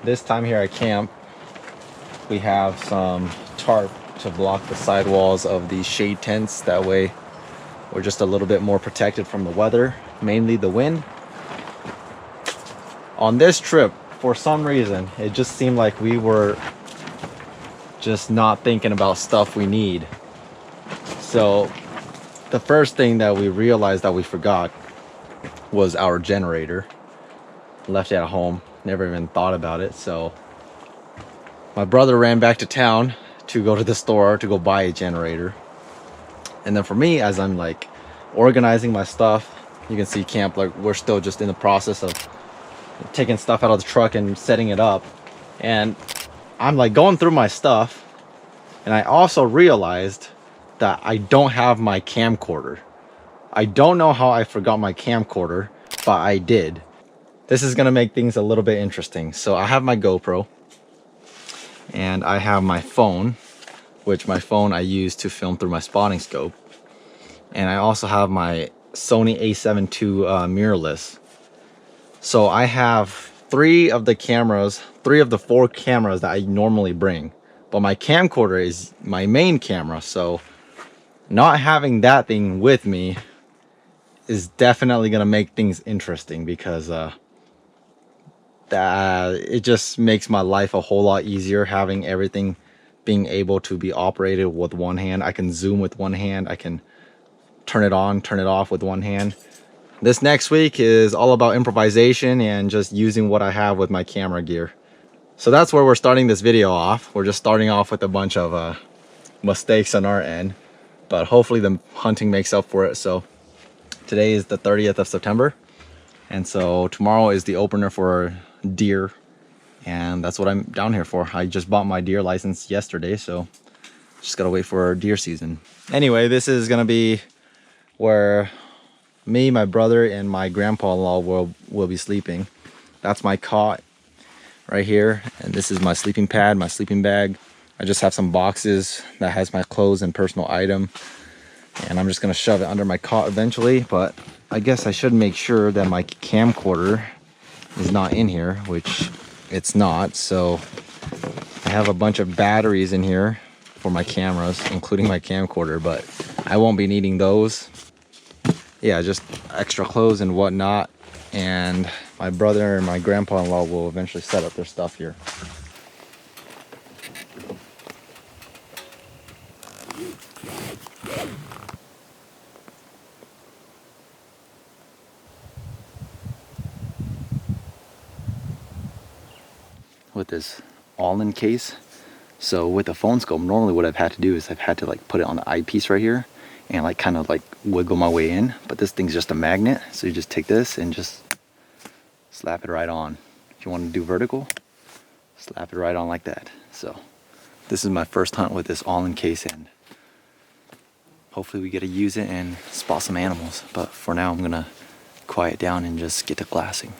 This time here at camp, we have some tarp to block the sidewalls of these shade tents. That way we're just a little bit more protected from the weather, mainly the wind. On this trip, for some reason, it just seemed like we were just not thinking about stuff we need. So the first thing that we realized that we forgot was our generator. Left it at home, never even thought about it. So my brother ran back to town to go to the store to go buy a generator. And then for me, as I'm like organizing my stuff, you can see camp, like we're still just in the process of taking stuff out of the truck and setting it up. And I'm like going through my stuff, and I also realized that I don't have my camcorder. I don't know how I forgot my camcorder, but I did. This is gonna make things a little bit interesting. So I have my GoPro, and I have my phone, which my phone I use to film through my spotting scope. And I also have my Sony a7 II mirrorless. So I have three of the four cameras that I normally bring. But my camcorder is my main camera, so not having that thing with me is definitely gonna make things interesting, because it just makes my life a whole lot easier, having everything being able to be operated with one hand. I can zoom with one hand, I can turn it on, turn it off with one hand. This next week is all about improvisation and just using what I have with my camera gear. So that's where we're starting this video off. We're just starting off with a bunch of mistakes on our end, but hopefully the hunting makes up for it. So today is the 30th of September, and so tomorrow is the opener for deer, and that's what I'm down here for. I just bought my deer license yesterday, so just gotta wait for deer season. Anyway, this is gonna be where me, my brother, and my grandpa-in-law will be sleeping. That's my cot right here, and this is my sleeping pad, my sleeping bag. I just have some boxes that has my clothes and personal item, and I'm just gonna shove it under my cot eventually. But I guess I should make sure that my camcorder is not in here, which it's not. So I have a bunch of batteries in here for my cameras, including my camcorder, but I won't be needing those. Yeah, just extra clothes and whatnot. And my brother and my grandpa-in-law will eventually set up their stuff here. With this all-in case. So with a phone scope, normally what I've had to do is I've had to like put it on the eyepiece right here and like kind of like wiggle my way in. But this thing's just a magnet, so you just take this and just slap it right on. If you want to do vertical, slap it right on like that. So this is my first hunt with this all-in case, and hopefully we get to use it and spot some animals. But for now, I'm gonna quiet down and just get to glassing.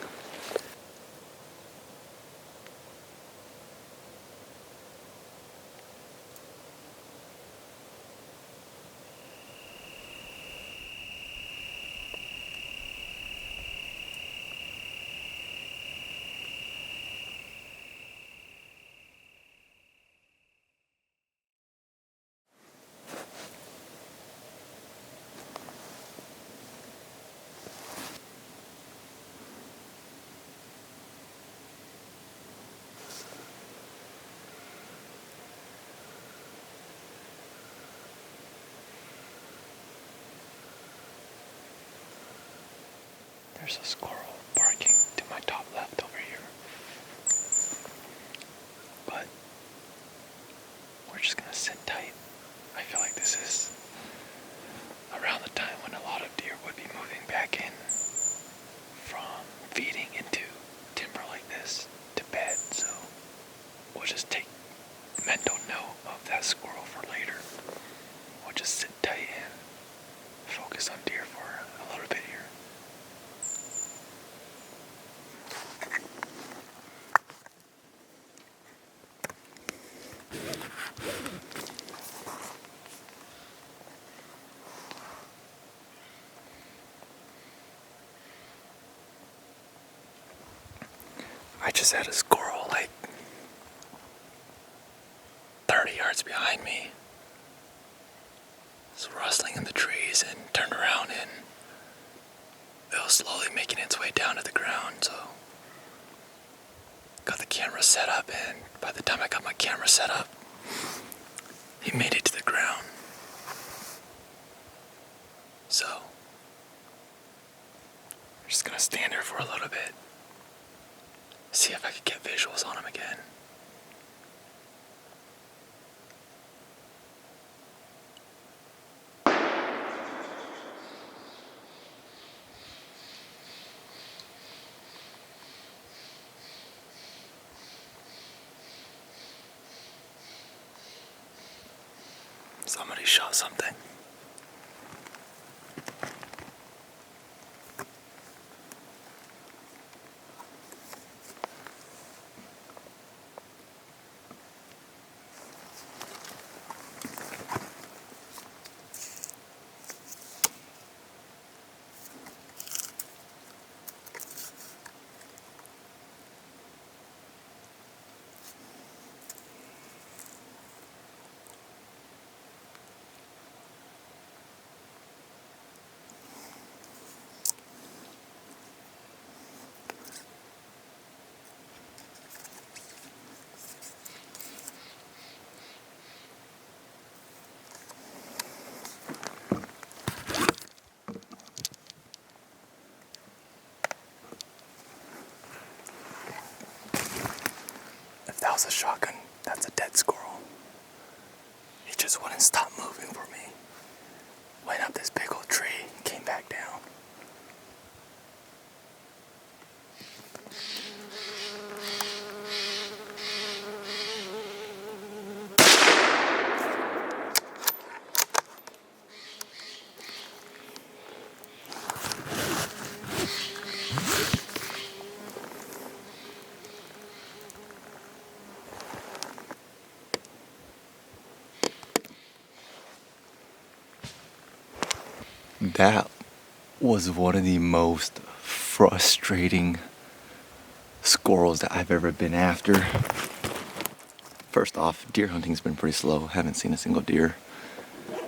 There's a squirrel barking to my top left over here. But we're just gonna sit tight. I feel like this is around the time when a lot of deer would be moving back in from feeding into timber like this to bed. So we'll just take mental note of that squirrel for later. We'll just sit tight and focus on deer for a little bit here. I just had a squirrel like 30 yards behind me. It's rustling in the trees and turned around and it was slowly making its way down to the ground. So got the camera set up, and by the time I got my camera set up, he made it to the ground. So I'm just gonna stand there for a little bit, see if I could get visuals on him again. Somebody shot something. If that was a shotgun, that's a dead squirrel. He just wouldn't stop moving for me. Went up this big old tree, came back down. That was one of the most frustrating squirrels that I've ever been after. First off, deer hunting's been pretty slow. Haven't seen a single deer.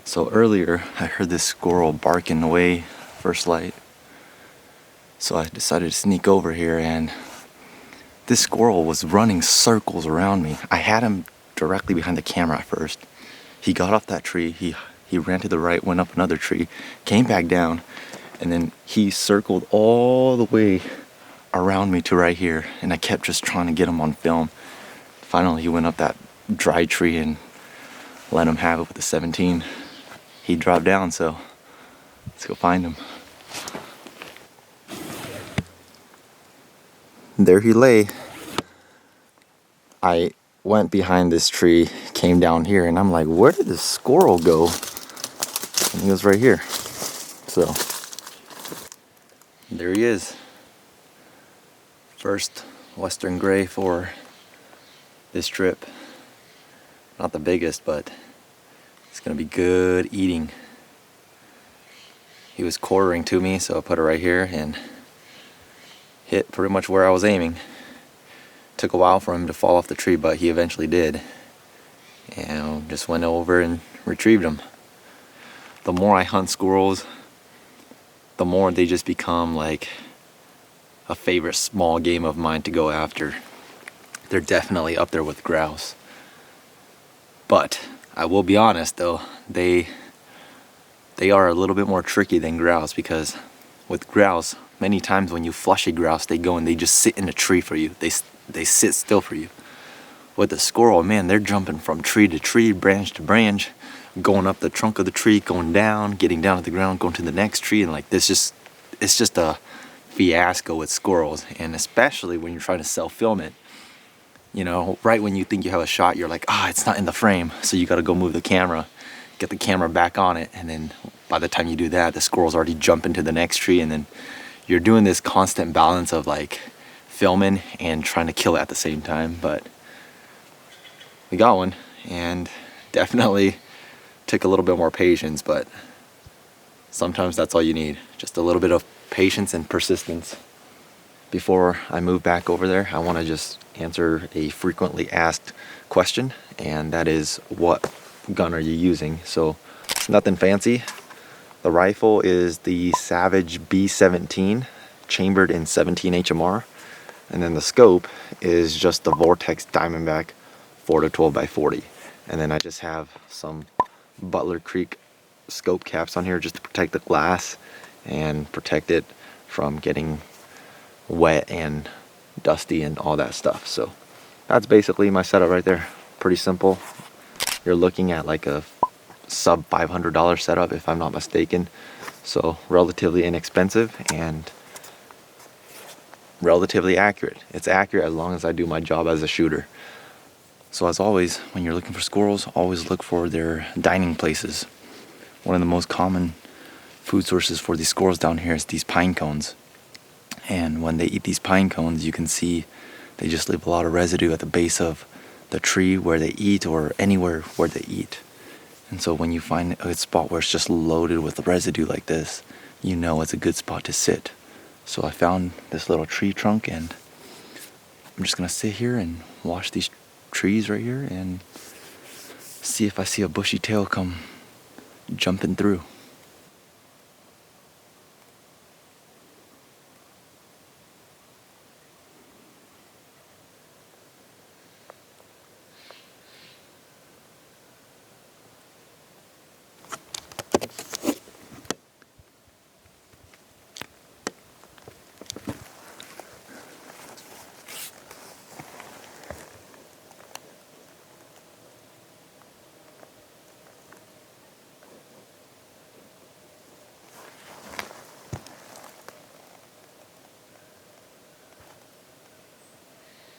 So earlier, I heard this squirrel barking away, first light. So I decided to sneak over here, and this squirrel was running circles around me. I had him directly behind the camera at first. He got off that tree, he ran to the right, went up another tree, came back down, and then he circled all the way around me to right here, and I kept just trying to get him on film. Finally, he went up that dry tree and let him have it with the 17. He dropped down, so let's go find him. There he lay. I went behind this tree, came down here, and I'm like, where did this squirrel go? And he was right here. So there he is. First western gray for this trip. Not the biggest, but it's gonna be good eating. He was quartering to me, so I put it right here and hit pretty much where I was aiming. Took a while for him to fall off the tree, but he eventually did. And just went over and retrieved him. The more I hunt squirrels, the more they just become like a favorite small game of mine to go after. They're definitely up there with grouse. But I will be honest though, they are a little bit more tricky than grouse, because with grouse, many times when you flush a grouse, they go and they just sit in a tree for you. They sit still for you. With the squirrel, man, they're jumping from tree to tree, branch to branch, going up the trunk of the tree, going down, getting down to the ground, going to the next tree, and like this it's just a fiasco with squirrels. And especially when you're trying to self-film it, you know, right when you think you have a shot, you're like, it's not in the frame, so you got to go move the camera, get the camera back on it, and then by the time you do that, the squirrel's already jumped into the next tree, and then you're doing this constant balance of like filming and trying to kill it at the same time. But we got one, and definitely took a little bit more patience, but sometimes that's all you need, just a little bit of patience and persistence. before I move back over there, I want to just answer a frequently asked question, and that is, what gun are you using? So it's nothing fancy. The rifle is the Savage B17, chambered in 17 HMR, and then the scope is just the Vortex Diamondback 4-12x40. And then I just have some Butler Creek scope caps on here just to protect the glass and protect it from getting wet and dusty and all that stuff. So that's basically my setup right there. Pretty simple. You're looking at like a sub $500 setup if I'm not mistaken. So relatively inexpensive and relatively accurate. It's accurate as long as I do my job as a shooter. So as always, when you're looking for squirrels, always look for their dining places. One of the most common food sources for these squirrels down here is these pine cones. And when they eat these pine cones, you can see they just leave a lot of residue at the base of the tree where they eat, or anywhere where they eat. And so when you find a good spot where it's just loaded with residue like this, you know it's a good spot to sit. So I found this little tree trunk, and I'm just gonna sit here and watch these trees right here and see if I see a bushy tail come jumping through.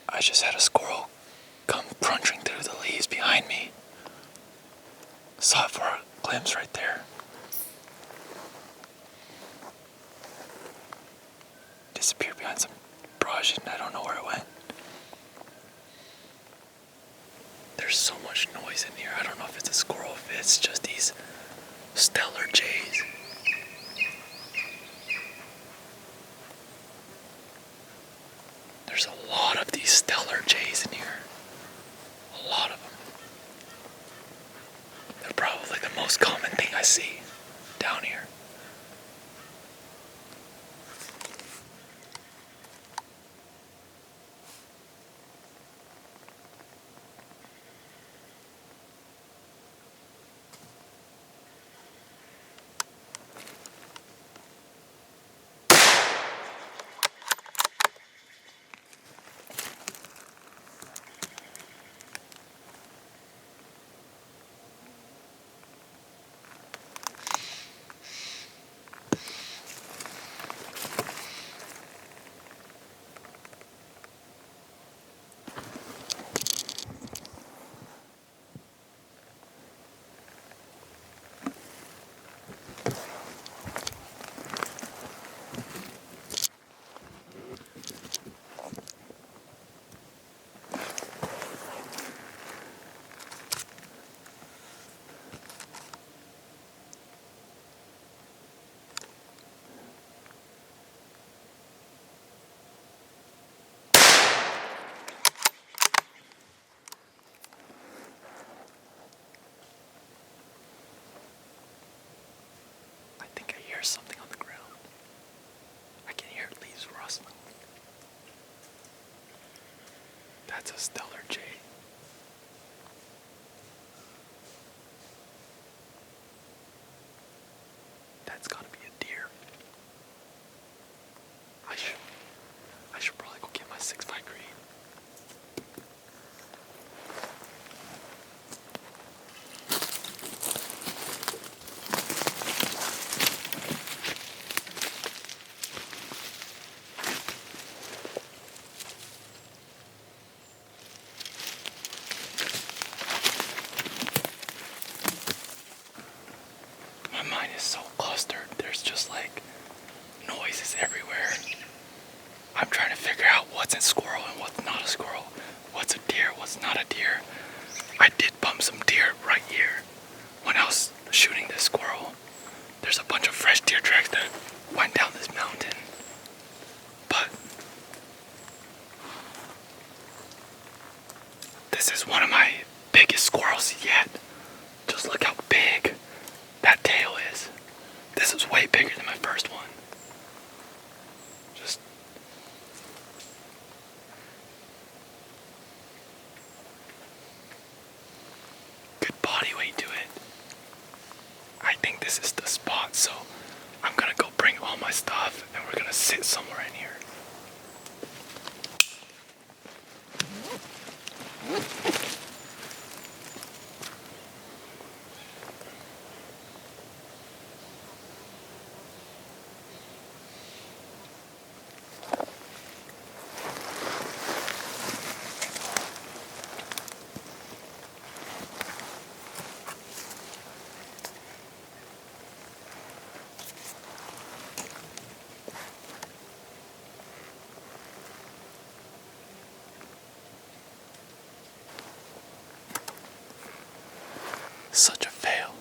I just had a squirrel come crunching through the leaves behind me. Saw it for a glimpse right there. Disappeared behind some brush and I don't know where it went. There's so much noise in here. I don't know if it's a squirrel, if it's just these stellar jays. There's a lot of these stellar jays in here. A lot of them. They're probably the most common thing I see down here. Something on the ground. I can hear leaves rustling. That's a stellar jay. That's gotta be a deer. I should probably go get my 6.5 green. Is so clustered. There's just like noises everywhere. I'm trying to figure out what's a squirrel and what's not a squirrel. What's a deer, what's not a deer. I did bump some deer right here when I was shooting this squirrel. There's a bunch of fresh deer tracks that went down this mountain. But This is one of my biggest squirrels yet. Just look how big that tail is. This is way bigger than my first one. Just good body weight to it. I think this is the spot, so I'm gonna go bring all my stuff and we're gonna sit somewhere in here. Such a fail.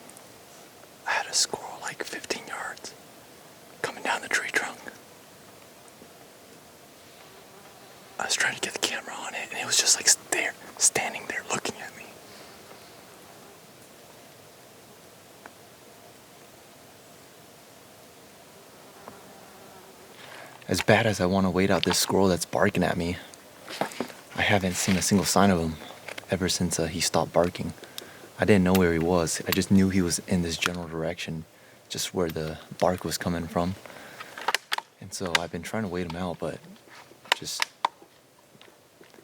I had a squirrel like 15 yards coming down the tree trunk. I was trying to get the camera on it and it was just like standing there looking at me. As bad as I want to wait out this squirrel that's barking at me, I haven't seen a single sign of him ever since he stopped barking. I didn't know where he was. I just knew he was in this general direction, just where the bark was coming from. And so I've been trying to wait him out, but just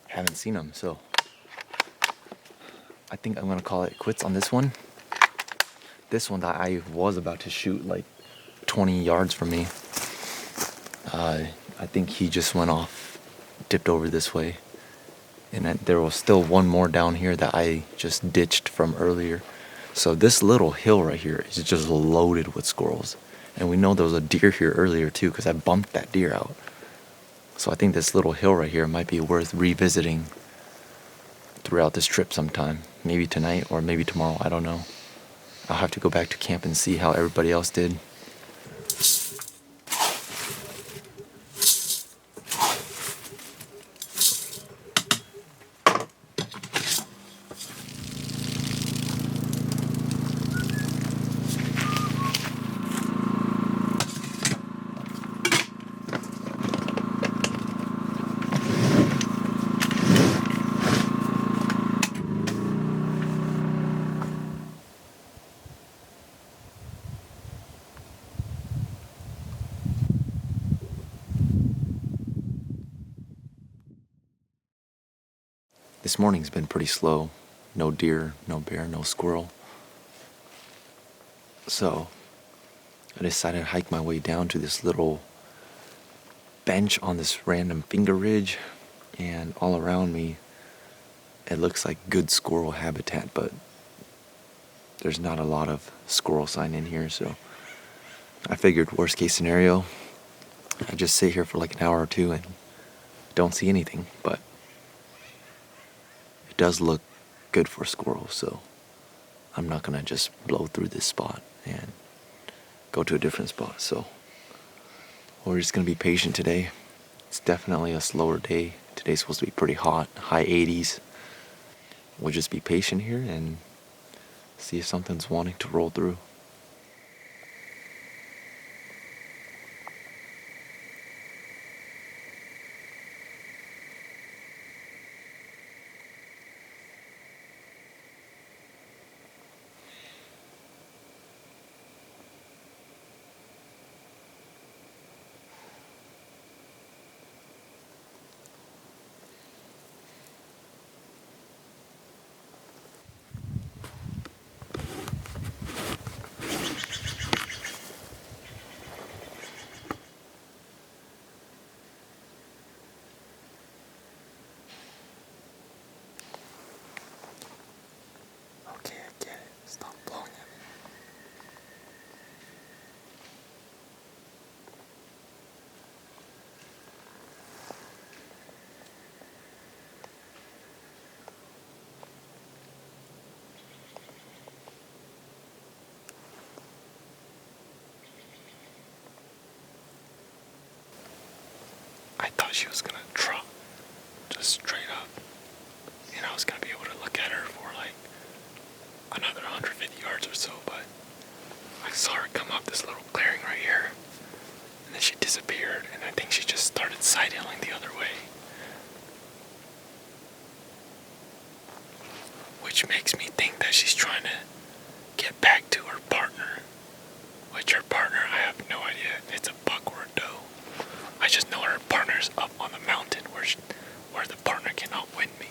haven't seen him. So I think I'm gonna call it quits on this one. This one that I was about to shoot like 20 yards from me, I think he just went off, dipped over this way. And there was still one more down here that I just ditched from earlier. So this little hill right here is just loaded with squirrels. And we know there was a deer here earlier too, because I bumped that deer out. So I think this little hill right here might be worth revisiting throughout this trip sometime. Maybe tonight or maybe tomorrow, I don't know. I'll have to go back to camp and see how everybody else did. This morning's been pretty slow. No deer, no bear, no squirrel. So I decided to hike my way down to this little bench on this random finger ridge, and all around me it looks like good squirrel habitat, but there's not a lot of squirrel sign in here. So I figured worst case scenario, I just sit here for like an hour or two and don't see anything, but it does look good for squirrels, so I'm not gonna just blow through this spot and go to a different spot. So we're just gonna be patient today. It's definitely a slower day. Today's supposed to be pretty hot, high 80s. We'll just be patient here and see if something's wanting to roll through. I thought she was gonna drop just straight up, and I was was going to be able to look at her for like another 150 yards or so, but I saw her come up this little clearing right here, and then she disappeared, and I think she just started side-hilling the other way. Which makes me think that she's trying to get back to her partner. Which her partner, I have no idea if it's a buck or a doe. I just know her partner's up on the mountain where the partner cannot win me.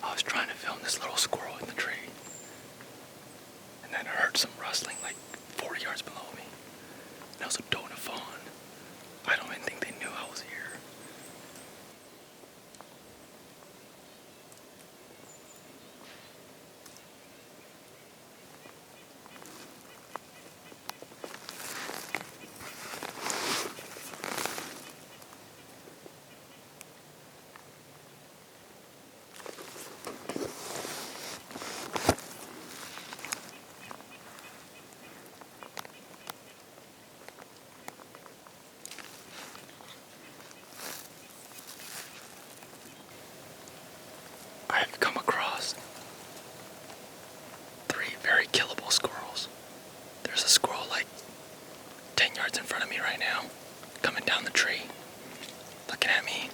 I was trying to film this little squirrel in the tree, and then I heard some rustling like 40 yards below me. And it was a doe and a fawn. I don't even think they knew I was here. I've come across 3 very killable squirrels. There's a squirrel like 10 yards in front of me right now, coming down the tree, looking at me.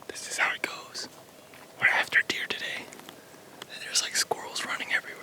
This is how it goes. We're after deer today, and there's like squirrels running everywhere.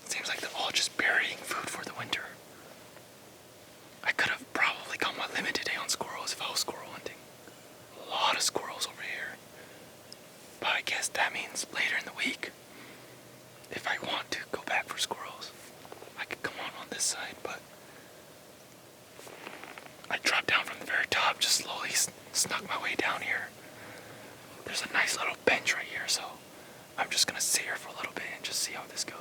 Seems like they're all just burying food for the winter. I could have probably got my limit today on squirrels if I was squirrel hunting. A lot of squirrels over here. But I guess that means later in the week, if I want to go back for squirrels, I could come on this side, but I dropped down from the very top, just slowly snuck my way down here. There's a nice little bench right here, so I'm just gonna sit here for a little bit and just see how this goes.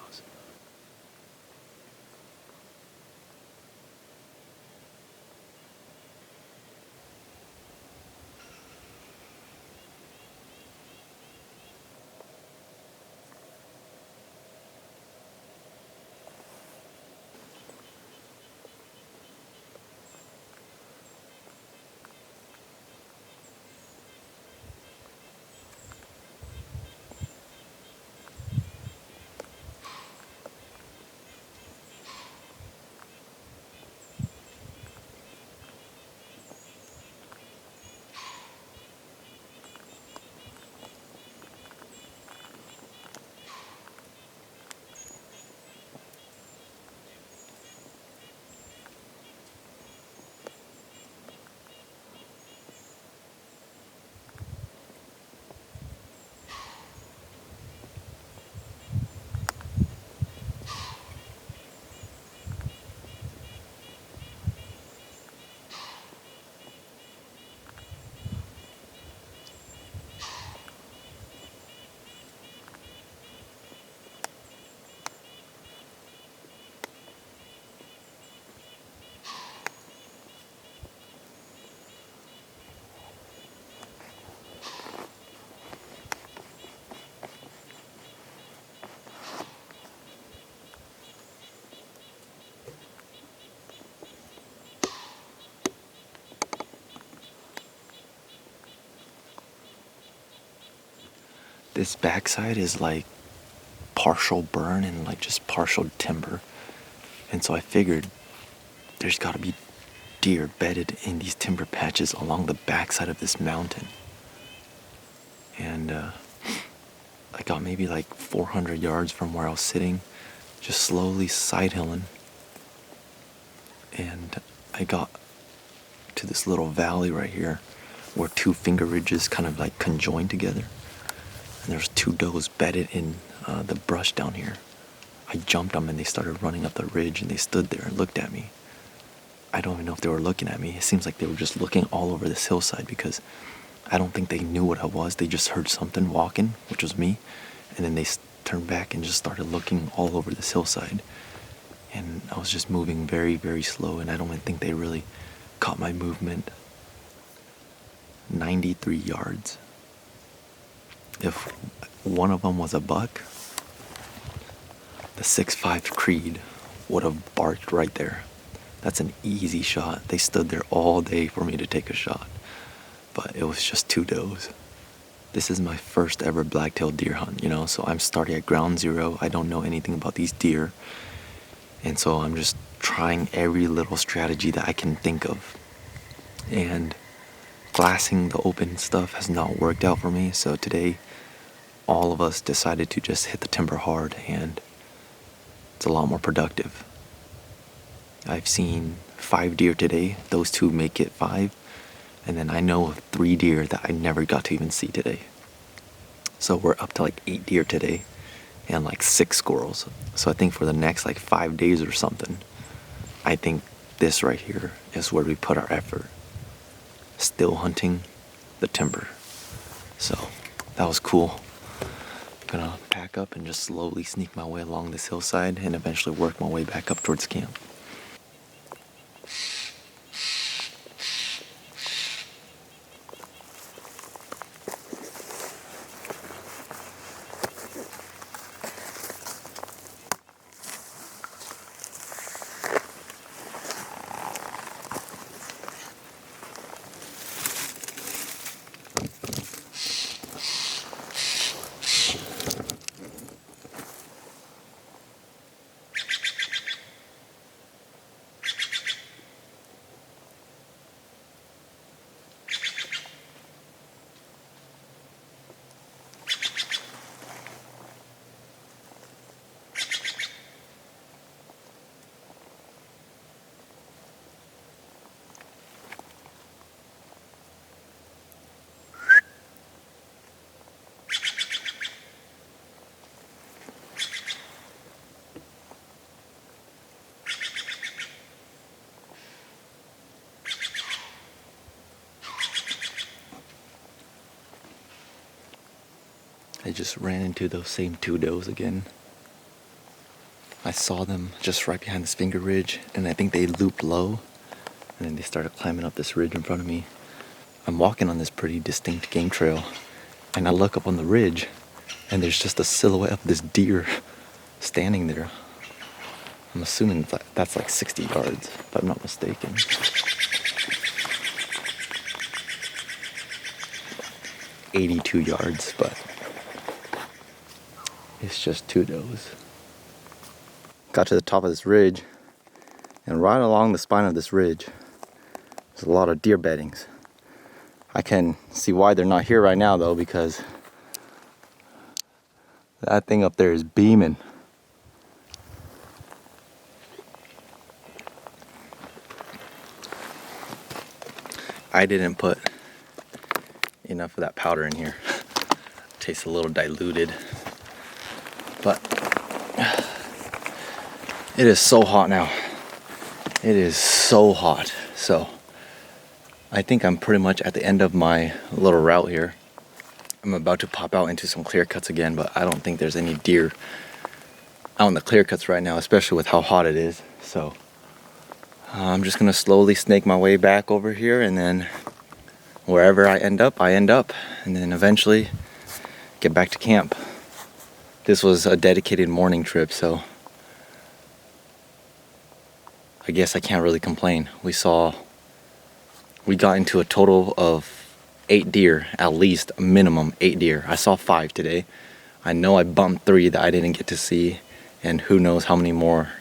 this backside is like partial burn and like just partial timber. And so I figured there's got to be deer bedded in these timber patches along the backside of this mountain. And I got maybe like 400 yards from where I was sitting, just slowly side hilling. And I got to this little valley right here where two finger ridges kind of like conjoin together. And there's two does bedded in the brush down here. I jumped them and they started running up the ridge and they stood there and looked at me. I don't even know if they were looking at me. It seems like they were just looking all over this hillside because I don't think they knew what I was. They just heard something walking, which was me. And then they turned back and just started looking all over this hillside. And I was just moving very, very slow, and I don't even think they really caught my movement. 93 yards. If one of them was a buck, the 6'5" Creed would have barked right there. That's an easy shot. They stood there all day for me to take a shot. But it was just two does. This is my first ever blacktail deer hunt, so I'm starting at ground zero. I don't know anything about these deer. And so I'm just trying every little strategy that I can think of. And glassing the open stuff has not worked out for me. So today, all of us decided to just hit the timber hard, and it's a lot more productive. I've seen 5 deer today. Those 2 make it 5. And then I know of 3 deer that I never got to even see today. So we're up to like 8 deer today and like 6 squirrels. So I think for the next like 5 days or something, I think this right here is where we put our effort. Still hunting the timber. So that was cool. I'm gonna pack up and just slowly sneak my way along this hillside and eventually work my way back up towards camp. I just ran into those same 2 does again. I saw them just right behind this finger ridge, and I think they looped low, and then they started climbing up this ridge in front of me. I'm walking on this pretty distinct game trail, and I look up on the ridge, and there's just a silhouette of this deer standing there. I'm assuming that's like 60 yards, if I'm not mistaken. 82 yards, but it's just 2 does. Got to the top of this ridge, and right along the spine of this ridge, there's a lot of deer beddings. I can see why they're not here right now though, because that thing up there is beaming. I didn't put enough of that powder in here. Tastes a little diluted. But it is so hot now. It is so hot. So I think I'm pretty much at the end of my little route here. I'm about to pop out into some clear cuts again, but I don't think there's any deer out in the clear cuts right now, especially with how hot it is. So I'm just gonna slowly snake my way back over here, and then wherever I end up, and then eventually get back to camp. This was a dedicated morning trip, so I guess I can't really complain. We got into a total of 8 deer, at least a minimum 8 deer. I saw 5 today. I know I bumped 3 that I didn't get to see, and who knows how many more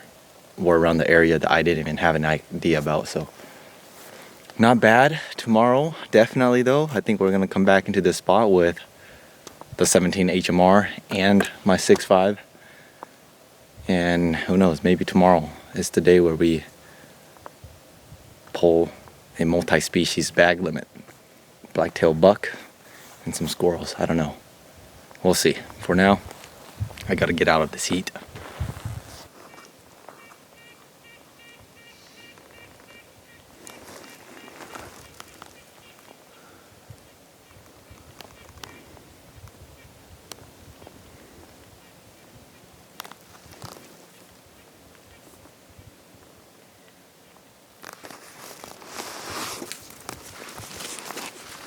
were around the area that I didn't even have an idea about. So not bad. Tomorrow, definitely though, I think we're gonna come back into this spot with the 17 HMR and my 6.5. And who knows, maybe tomorrow is the day where we pull a multi-species bag limit. Blacktail buck and some squirrels. I don't know. We'll see. For now, I gotta get out of this heat.